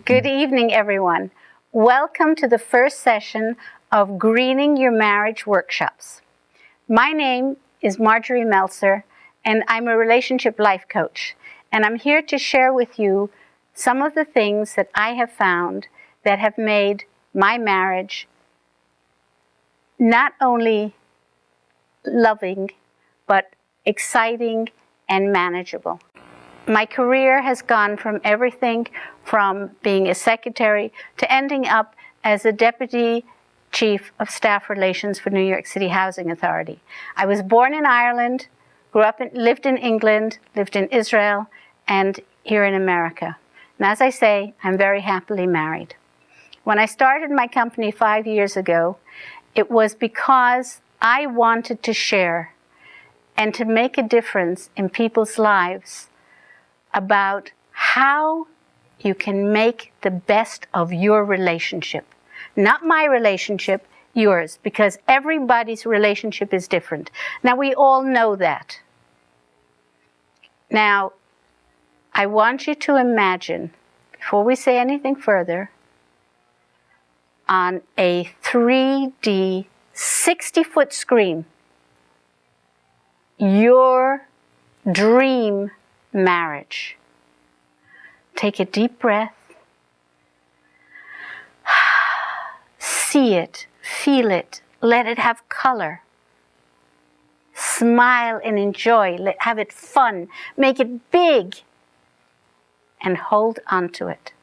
Good evening, everyone. Welcome to the first session of Greening Your Marriage workshops. My name is Marjorie Melzer, and I'm a relationship life coach. And I'm here to share with you some of the things that I have found that have made my marriage not only loving, but exciting and manageable. My career has gone from everything from being a secretary to ending up as a deputy chief of staff relations for New York City Housing Authority. I was born in Ireland, lived in England, lived in Israel, and here in America. And as I say, I'm very happily married. When I started my company 5 years ago, it was because I wanted to share and to make a difference in people's lives about how you can make the best of your relationship. Not my relationship, yours, because everybody's relationship is different. Now, we all know that. Now, I want you to imagine, before we say anything further, on a 3D 60-foot screen, your dream marriage. Take a deep breath. See it, feel it, let it have color. Smile and enjoy, have it fun, make it big, and hold on to it.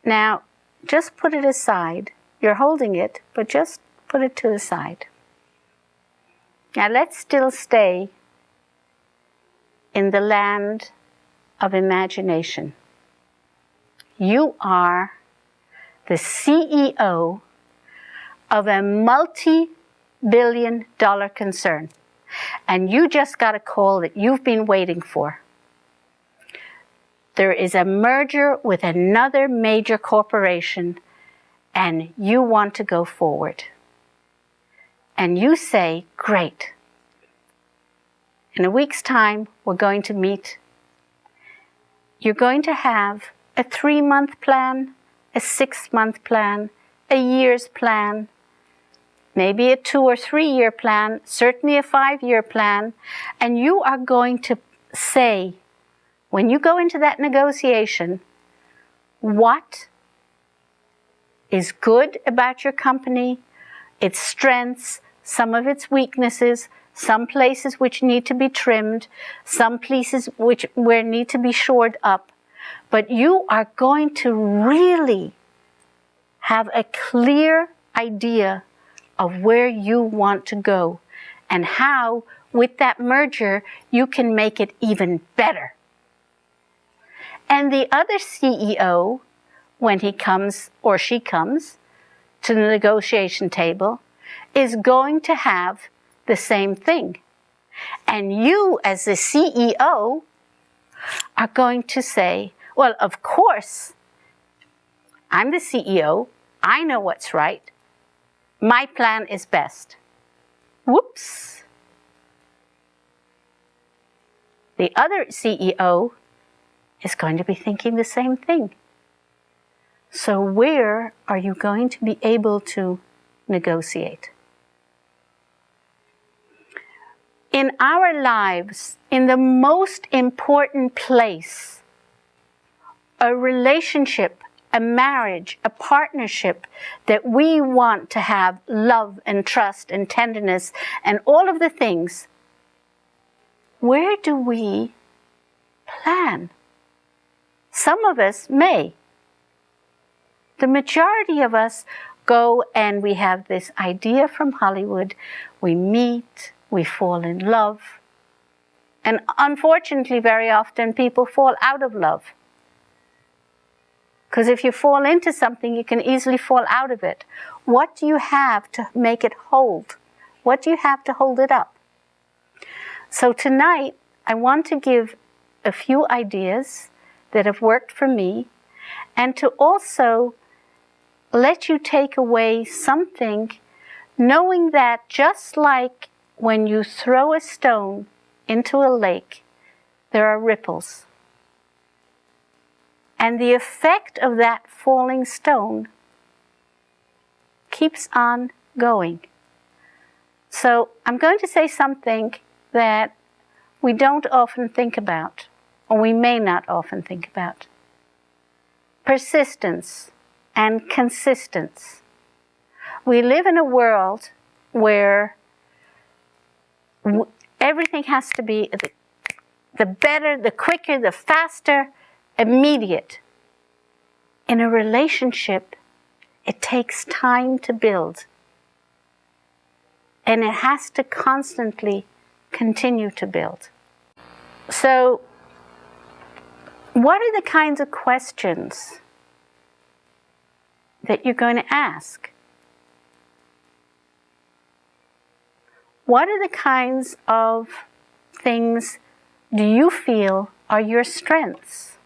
Now, just put it aside. You're holding it, but just put it to the side. Now let's still stay in the land of imagination. You are the CEO of a multi-billion-dollar concern, and you just got a call that you've been waiting for. There is a merger with another major corporation, and you want to go forward. And you say, great. In a week's time, we're going to meet. You're going to have a 3-month plan, a 6-month plan, a year's plan, maybe a 2 or 3 year plan, certainly a 5-year plan. And you are going to say, when you go into that negotiation, what is good about your company, its strengths, some of its weaknesses, some places which need to be trimmed, some places where need to be shored up. But you are going to really have a clear idea of where you want to go and how, with that merger, you can make it even better. And the other CEO, when he comes or she comes to the negotiation table, is going to have the same thing. And you, as the CEO, are going to say, well, of course, I'm the CEO. I know what's right. My plan is best. Whoops. The other CEO is going to be thinking the same thing. So where are you going to be able to negotiate? In our lives, in the most important place, a relationship, a marriage, a partnership that we want to have love and trust and tenderness and all of the things, where do we plan? Some of us may. The majority of us go and we have this idea from Hollywood. We meet, we fall in love. And unfortunately, very often people fall out of love. Because if you fall into something, you can easily fall out of it. What do you have to make it hold? What do you have to hold it up? So tonight, I want to give a few ideas that have worked for me, and to also let you take away something, knowing that just like when you throw a stone into a lake, there are ripples. And the effect of that falling stone keeps on going. So I'm going to say something that we don't often think about, or we may not often think about. Persistence and consistency. We live in a world where everything has to be the better, the quicker, the faster, immediate. In a relationship, it takes time to build. And it has to constantly continue to build. So, what are the kinds of questions that you're going to ask? What are the kinds of things do you feel are your strengths?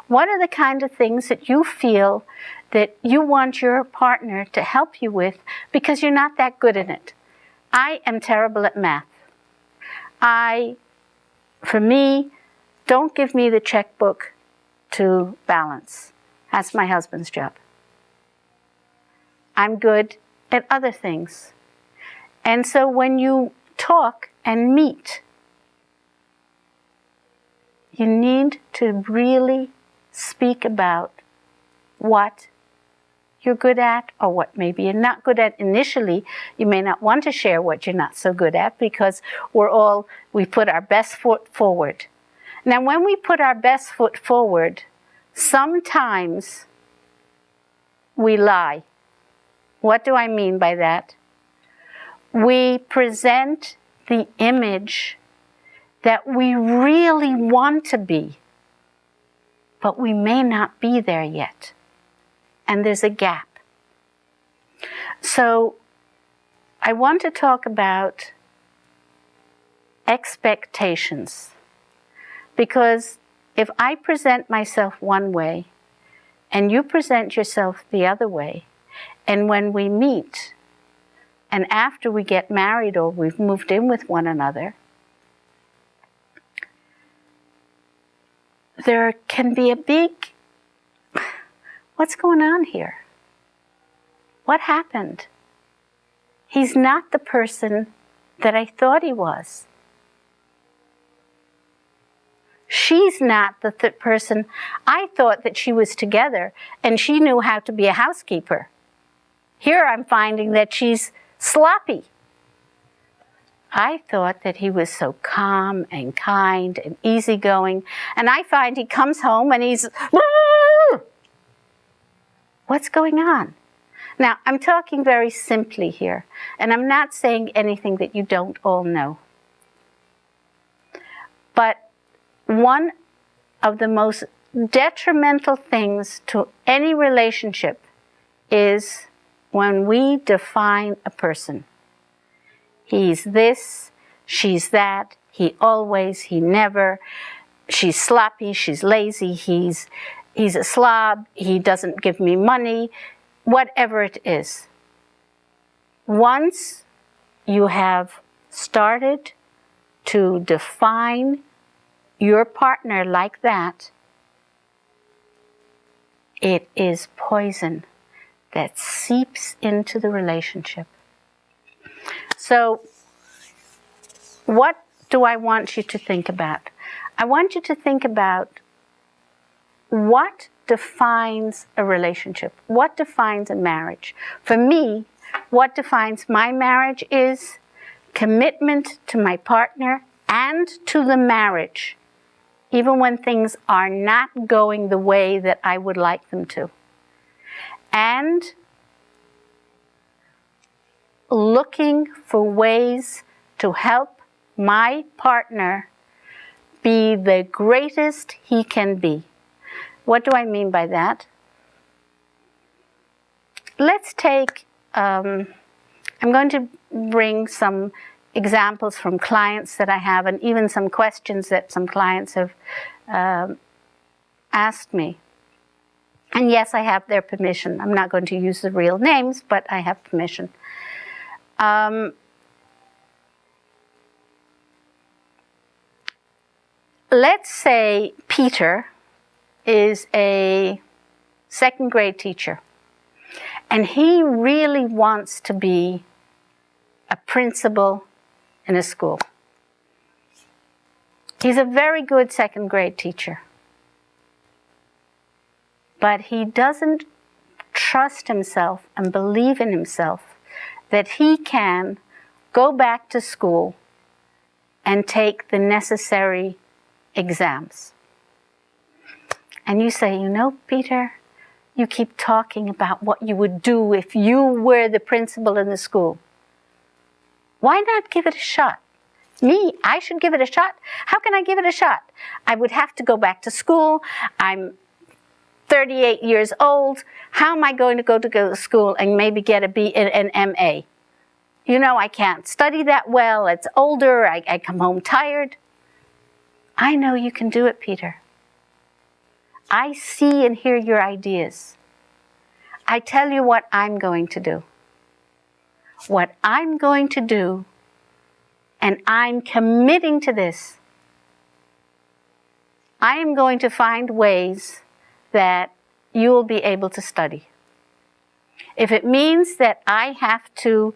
What are the kind of things that you feel that you want your partner to help you with because you're not that good in it? I am terrible at math. For me, don't give me the checkbook to balance. That's my husband's job. I'm good at other things. And so when you talk and meet, you need to really speak about what you're good at or what maybe you're not good at initially. You may not want to share what you're not so good at because we put our best foot forward. Now, when we put our best foot forward, sometimes we lie. What do I mean by that? We present the image that we really want to be, but we may not be there yet. And there's a gap. So I want to talk about expectations. Because if I present myself one way and you present yourself the other way, and when we meet and after we get married or we've moved in with one another, there can be a big, what's going on here? What happened? He's not the person that I thought he was. She's not the person. I thought that she was together and she knew how to be a housekeeper. Here I'm finding that she's sloppy. I thought that he was so calm and kind and easygoing, and I find he comes home and he's, what's going on? Now, I'm talking very simply here, and I'm not saying anything that you don't all know. But one of the most detrimental things to any relationship is when we define a person. He's this, she's that, he always, he never, she's sloppy, she's lazy, he's a slob, he doesn't give me money, whatever it is. Once you have started to define your partner like that, it is poison that seeps into the relationship. So, what do I want you to think about? I want you to think about what defines a relationship? What defines a marriage? For me, what defines my marriage is commitment to my partner and to the marriage, even when things are not going the way that I would like them to. And looking for ways to help my partner be the greatest he can be. What do I mean by that? Let's take, I'm going to bring some examples from clients that I have and even some questions that some clients have asked me. And yes, I have their permission. I'm not going to use the real names, but I have permission. Let's say Peter is a second grade teacher, and he really wants to be a principal in a school. He's a very good second grade teacher, but he doesn't trust himself and believe in himself that he can go back to school and take the necessary exams. And you say, you know, Peter, you keep talking about what you would do if you were the principal in the school. Why not give it a shot? Me, I should give it a shot? How can I give it a shot? I would have to go back to school. I'm 38 years old. How am I going to go to school and maybe get a B and an MA? You know, I can't study that well. It's older. I come home tired. I know you can do it, Peter. I see and hear your ideas. I tell you what I'm going to do. What I'm going to do, and I'm committing to this, I am going to find ways that you will be able to study. If it means that I have to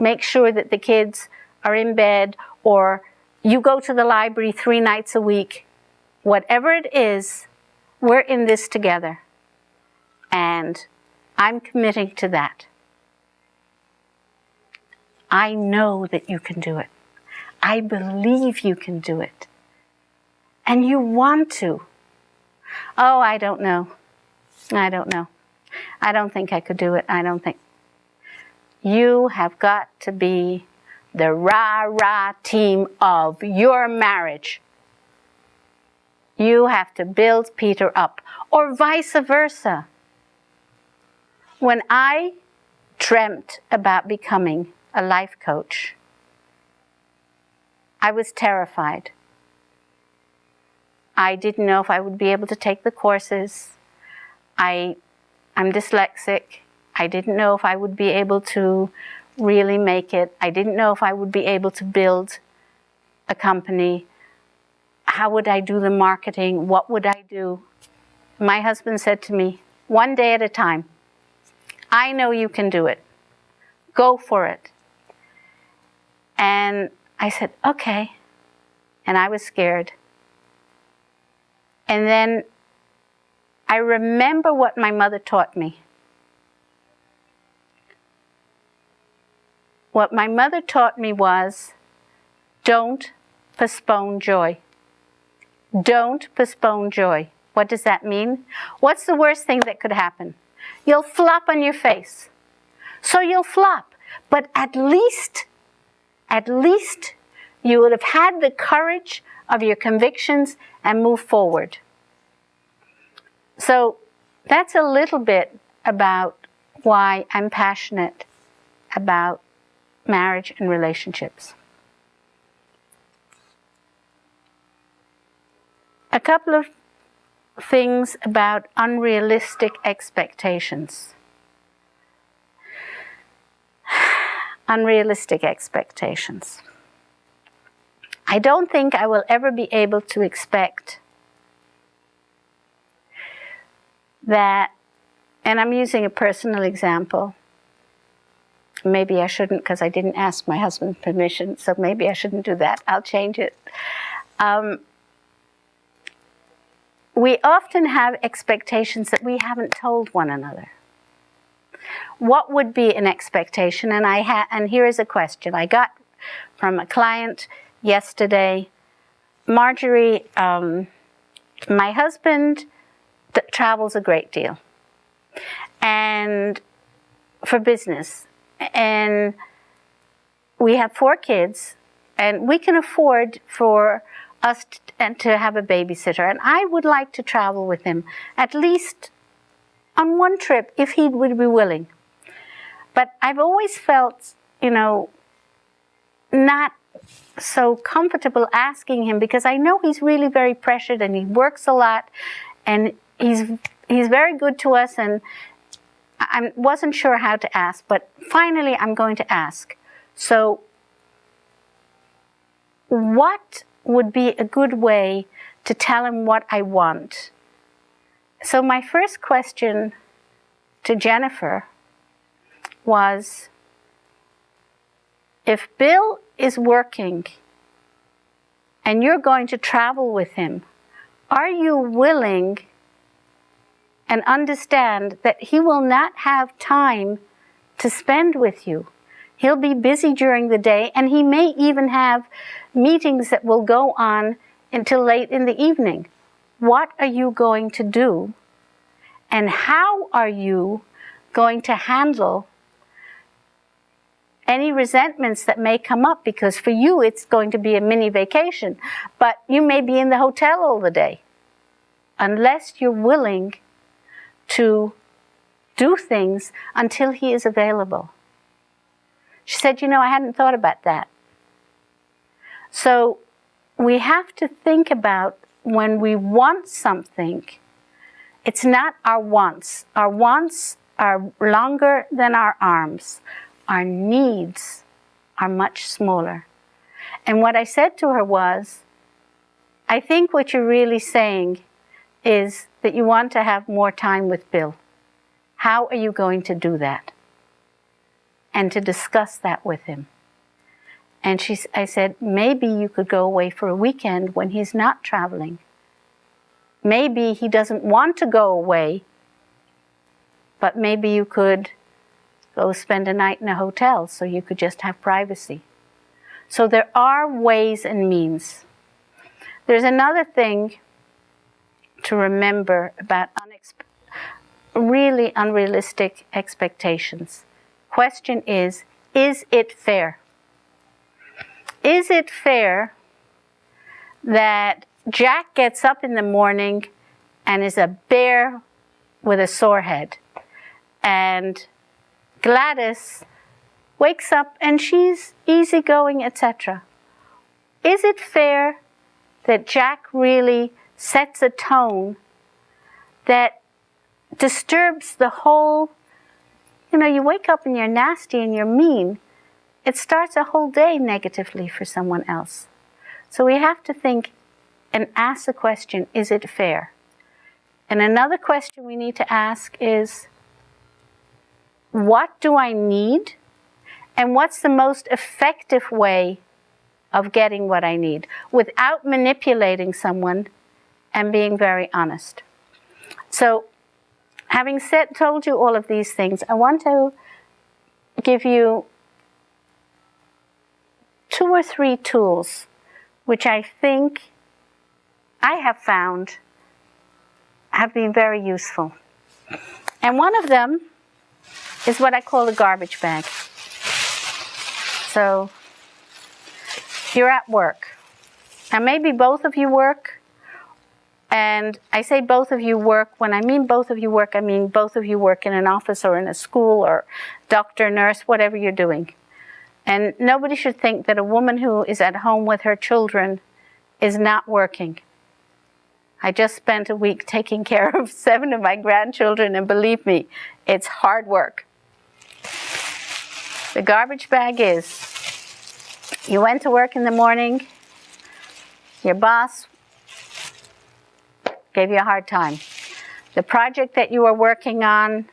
make sure that the kids are in bed, or you go to the library 3 nights a week, whatever it is, we're in this together. And I'm committing to that. I know that you can do it. I believe you can do it. And you want to. Oh, I don't know. I don't know. I don't think I could do it. I don't think. You have got to be the rah-rah team of your marriage. You have to build Peter up, or vice versa. When I dreamt about becoming a life coach, I was terrified. I didn't know if I would be able to take the courses. I'm dyslexic. I didn't know if I would be able to really make it. I didn't know if I would be able to build a company. How would I do the marketing? What would I do? My husband said to me, one day at a time, I know you can do it. Go for it. And I said, okay. And I was scared. And then I remember what my mother taught me. What my mother taught me was, don't postpone joy. Don't postpone joy. What does that mean? What's the worst thing that could happen? You'll flop on your face. So you'll flop. But at least you would have had the courage of your convictions and move forward. So that's a little bit about why I'm passionate about marriage and relationships. A couple of things about unrealistic expectations. Unrealistic expectations. I don't think I will ever be able to expect that, and I'm using a personal example. Maybe I shouldn't, because I didn't ask my husband's permission, so maybe I shouldn't do that. I'll change it. We often have expectations that we haven't told one another. What would be an expectation? And here is a question I got from a client yesterday. Marjorie, my husband travels a great deal, and for business, and we have 4 kids, and we can afford for us to have a babysitter, and I would like to travel with him at least on one trip if he would be willing. But I've always felt, not so comfortable asking him, because I know he's really very pressured and he works a lot, and he's very good to us, and I wasn't sure how to ask, but finally I'm going to ask. So what would be a good way to tell him what I want So my first question to Jennifer was, if Bill is working and you're going to travel with him, are you willing and understand that he will not have time to spend with you? He'll be busy during the day, and he may even have meetings that will go on until late in the evening. What are you going to do? And how are you going to handle any resentments that may come up? Because for you, it's going to be a mini vacation, but you may be in the hotel all the day. Unless you're willing to do things until he is available. She said, I hadn't thought about that. So we have to think about when we want something, it's not our wants. Our wants are longer than our arms. Our needs are much smaller. And what I said to her was, I think what you're really saying is that you want to have more time with Bill. How are you going to do that? And to discuss that with him. And I said, maybe you could go away for a weekend when he's not traveling. Maybe he doesn't want to go away, but maybe you could go spend a night in a hotel so you could just have privacy. So there are ways and means. There's another thing to remember about really unrealistic expectations. Question is it fair? Is it fair that Jack gets up in the morning and is a bear with a sore head, and Gladys wakes up and she's easygoing, etc.? Is it fair that Jack really sets a tone that disturbs the whole, you wake up and you're nasty and you're mean, it starts a whole day negatively for someone else. So we have to think and ask the question, is it fair? And another question we need to ask is, what do I need? And what's the most effective way of getting what I need without manipulating someone and being very honest? So, having told you all of these things, I want to give you 2 or 3 tools which I think I have found have been very useful. And one of them is what I call the garbage bag. So, you're at work. Now maybe both of you work, and I say both of you work. When I mean both of you work, I mean both of you work in an office or in a school or doctor, nurse, whatever you're doing. And nobody should think that a woman who is at home with her children is not working. I just spent a week taking care of 7 of my grandchildren, and believe me, it's hard work. The garbage bag is, you went to work in the morning, your boss gave you a hard time. The project that you were working on,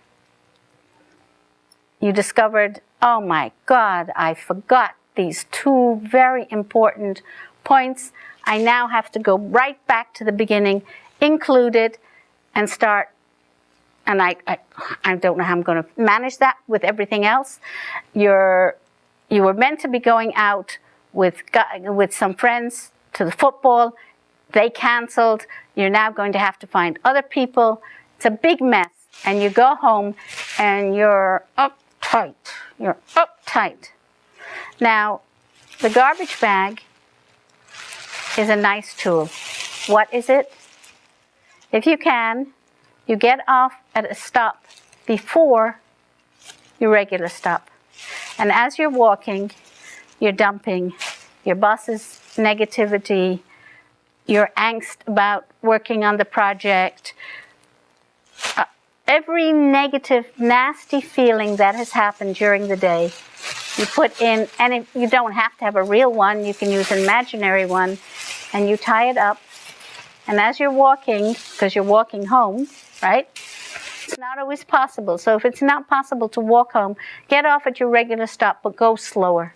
you discovered, oh my God, I forgot these 2 very important points. I now have to go right back to the beginning, include it, and start. And I don't know how I'm going to manage that with everything else. You were meant to be going out with some friends to the football. They canceled. You're now going to have to find other people. It's a big mess. And you go home and you're uptight. You're uptight. Now, the garbage bag is a nice tool. What is it? If you can, you get off at a stop before your regular stop. And as you're walking, you're dumping your boss's negativity, your angst about working on the project, every negative, nasty feeling that has happened during the day, you put in, and if you don't have to have a real one, you can use an imaginary one, and you tie it up And as you're walking, because you're walking home, right? It's not always possible. So if it's not possible to walk home, get off at your regular stop, but go slower.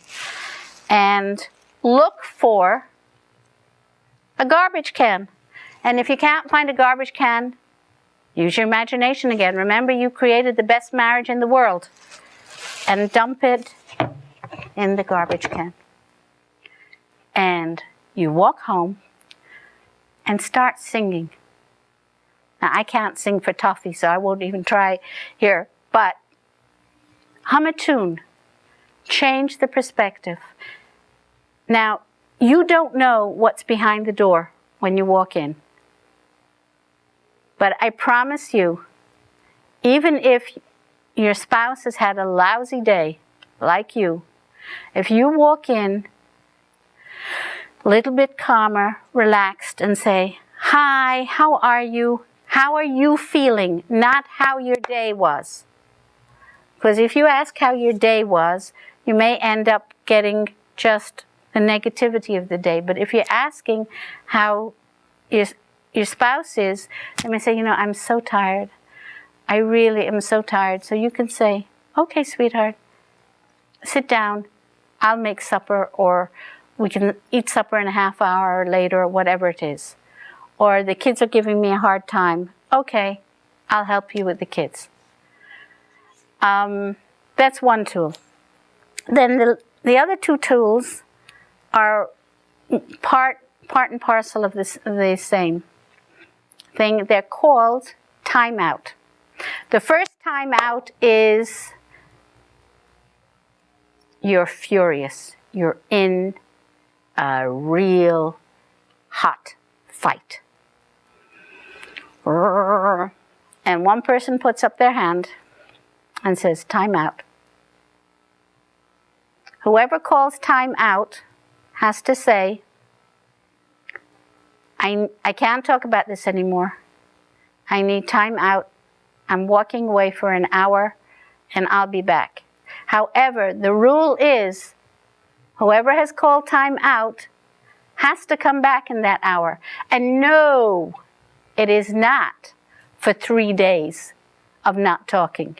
And look for a garbage can. And if you can't find a garbage can, use your imagination again. Remember, you created the best marriage in the world. And dump it in the garbage can. And you walk home and start singing. Now, I can't sing for Toffee, so I won't even try here. But hum a tune. Change the perspective. Now, you don't know what's behind the door when you walk in. But I promise you, even if your spouse has had a lousy day, like you, if you walk in a little bit calmer, relaxed, and say, "Hi, how are you? How are you feeling?" Not how your day was. Because if you ask how your day was, you may end up getting just the negativity of the day. But if you're asking how your spouse is, they may say, "You know, I'm so tired. I really am so tired." So you can say, "Okay, sweetheart, sit down. I'll make supper," or we can eat supper in a half hour later, or whatever it is. Or the kids are giving me a hard time. Okay, I'll help you with the kids. That's one tool. Then the other two tools are part and parcel of the same thing. They're called timeout. The first timeout is you're furious. You're in a real hot fight. And one person puts up their hand and says, "Time out." Whoever calls time out has to say, I can't talk about this anymore. I need time out. I'm walking away for an hour and I'll be back. However, the rule is whoever has called time out has to come back in that hour. And no, it is not for 3 days of not talking.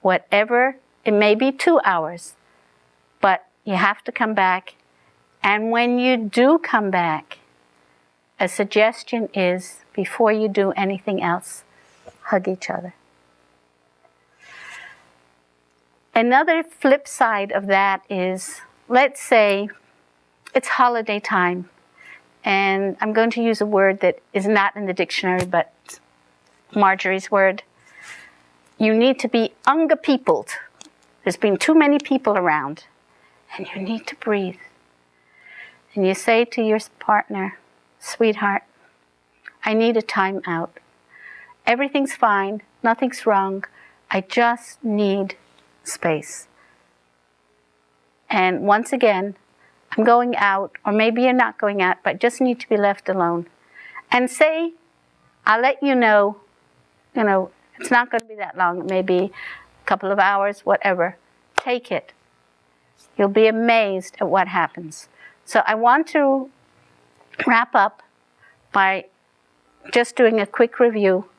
Whatever, it may be 2 hours, but you have to come back. And when you do come back, a suggestion is, before you do anything else, hug each other. Another flip side of that is, let's say it's holiday time, and I'm going to use a word that is not in the dictionary, but Marjorie's word. You need to be unga-peopled. There's been too many people around, and you need to breathe. And you say to your partner, "Sweetheart, I need a time out. Everything's fine, nothing's wrong. I just need space. And once again, I'm going out," or maybe you're not going out, but just need to be left alone. And say, "I'll let you know, it's not going to be that long. It may be a couple of hours, whatever. Take it." You'll be amazed at what happens. So I want to wrap up by just doing a quick review.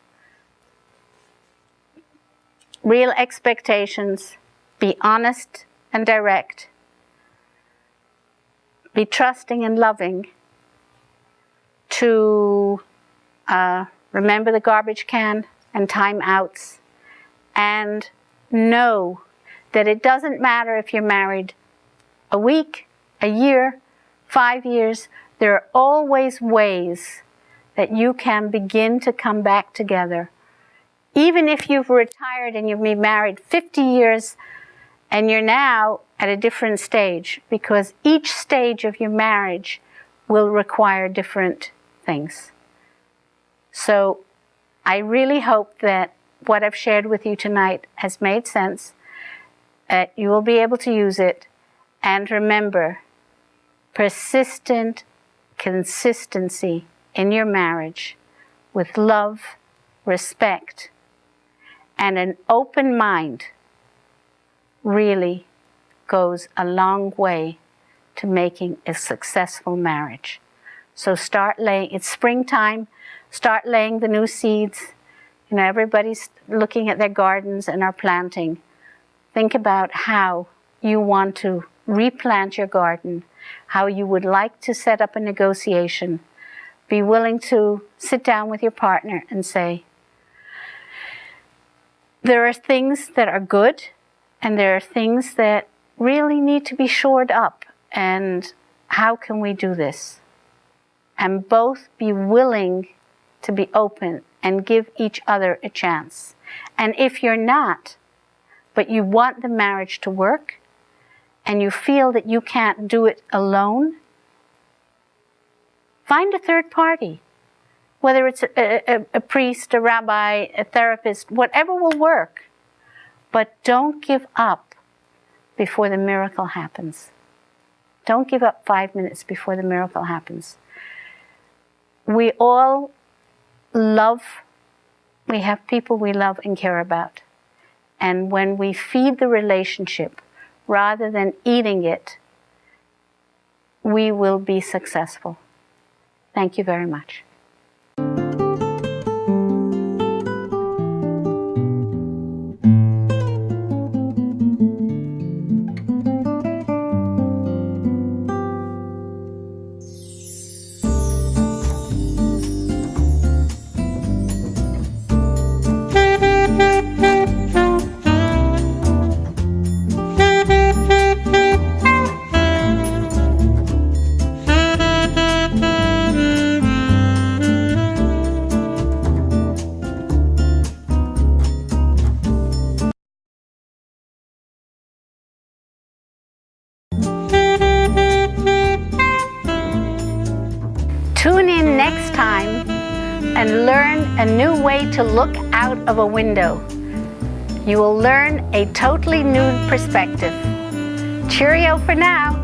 Real expectations. Be honest and direct. Be trusting and loving. To remember the garbage can and time outs. And know that it doesn't matter if you're married a week, a year, 5 years. There are always ways that you can begin to come back together. Even if you've retired and you've been married 50 years and you're now at a different stage, because each stage of your marriage will require different things. So I really hope that what I've shared with you tonight has made sense, that you will be able to use it. And remember, persistent consistency in your marriage with love, respect, and an open mind really goes a long way to making a successful marriage. So start laying, it's springtime, start laying the new seeds. You know, everybody's looking at their gardens and are planting. Think about how you want to replant your garden, how you would like to set up a negotiation. Be willing to sit down with your partner and say, there are things that are good and there are things that really need to be shored up, and how can we do this? And both be willing to be open and give each other a chance. And if you're not, but you want the marriage to work, and you feel that you can't do it alone, find a third party. Whether it's a priest, a rabbi, a therapist, whatever will work. But don't give up before the miracle happens. Don't give up 5 minutes before the miracle happens. We all love, we have people we love and care about. And when we feed the relationship rather than eating it, we will be successful. Thank you very much. Tune in next time and learn a new way to look out of a window. You will learn a totally new perspective. Cheerio for now.